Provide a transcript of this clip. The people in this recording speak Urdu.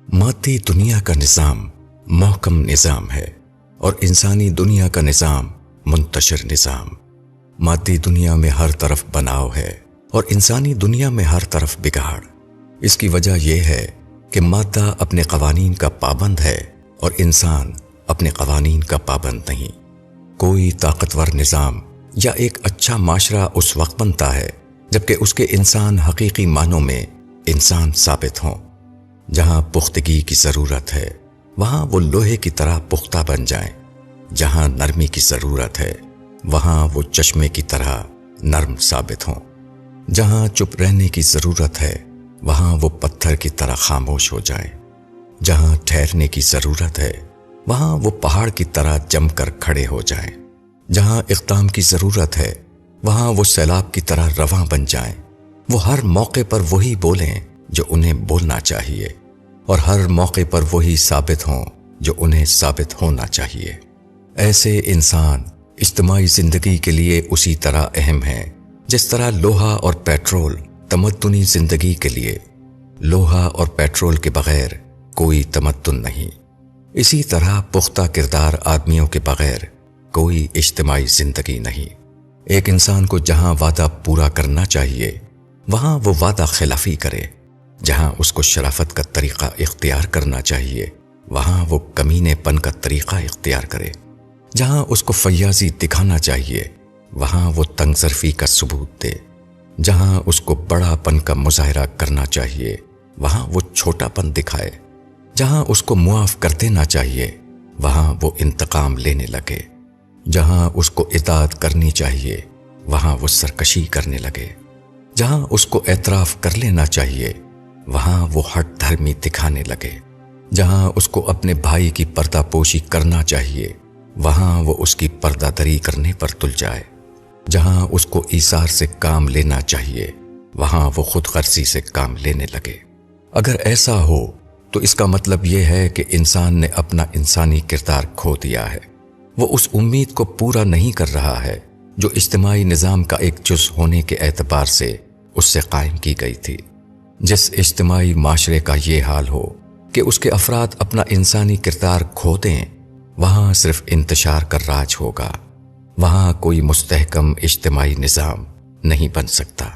مادی دنیا کا نظام محکم نظام ہے اور انسانی دنیا کا نظام منتشر نظام۔ مادی دنیا میں ہر طرف بناؤ ہے اور انسانی دنیا میں ہر طرف بگاڑ۔ اس کی وجہ یہ ہے کہ مادہ اپنے قوانین کا پابند ہے اور انسان اپنے قوانین کا پابند نہیں۔ کوئی طاقتور نظام یا ایک اچھا معاشرہ اس وقت بنتا ہے جبکہ اس کے انسان حقیقی معنوں میں انسان ثابت ہوں۔ جہاں پختگی کی ضرورت ہے وہاں وہ لوہے کی طرح پختہ بن جائیں، جہاں نرمی کی ضرورت ہے وہاں وہ چشمے کی طرح نرم ثابت ہوں، جہاں چپ رہنے کی ضرورت ہے وہاں وہ پتھر کی طرح خاموش ہو جائیں، جہاں ٹھہرنے کی ضرورت ہے وہاں وہ پہاڑ کی طرح جم کر کھڑے ہو جائیں، جہاں اقدام کی ضرورت ہے وہاں وہ سیلاب کی طرح رواں بن جائیں۔ وہ ہر موقع پر وہی بولیں جو انہیں بولنا چاہیے اور ہر موقع پر وہی ثابت ہوں جو انہیں ثابت ہونا چاہیے۔ ایسے انسان اجتماعی زندگی کے لیے اسی طرح اہم ہیں جس طرح لوہا اور پیٹرول تمدنی زندگی کے لیے۔ لوہا اور پیٹرول کے بغیر کوئی تمدن نہیں، اسی طرح پختہ کردار آدمیوں کے بغیر کوئی اجتماعی زندگی نہیں۔ ایک انسان کو جہاں وعدہ پورا کرنا چاہیے وہاں وہ وعدہ خلافی کرے، جہاں اس کو شرافت کا طریقہ اختیار کرنا چاہیے وہاں وہ کمینے پن کا طریقہ اختیار کرے، جہاں اس کو فیاضی دکھانا چاہیے وہاں وہ تنگ ظرفی کا ثبوت دے، جہاں اس کو بڑا پن کا مظاہرہ کرنا چاہیے وہاں وہ چھوٹا پن دکھائے، جہاں اس کو معاف کر دینا چاہیے وہاں وہ انتقام لینے لگے، جہاں اس کو اطاعت کرنی چاہیے وہاں وہ سرکشی کرنے لگے، جہاں اس کو اعتراف کر لینا چاہیے وہاں وہ ہٹ دھرمی دکھانے لگے، جہاں اس کو اپنے بھائی کی پردہ پوشی کرنا چاہیے وہاں وہ اس کی پردہ دری کرنے پر تل جائے، جہاں اس کو ایثار سے کام لینا چاہیے وہاں وہ خود غرضی سے کام لینے لگے۔ اگر ایسا ہو تو اس کا مطلب یہ ہے کہ انسان نے اپنا انسانی کردار کھو دیا ہے، وہ اس امید کو پورا نہیں کر رہا ہے جو اجتماعی نظام کا ایک جز ہونے کے اعتبار سے اس سے قائم کی گئی تھی۔ جس اجتماعی معاشرے کا یہ حال ہو کہ اس کے افراد اپنا انسانی کردار کھو دیں وہاں صرف انتشار کا راج ہوگا، وہاں کوئی مستحکم اجتماعی نظام نہیں بن سکتا۔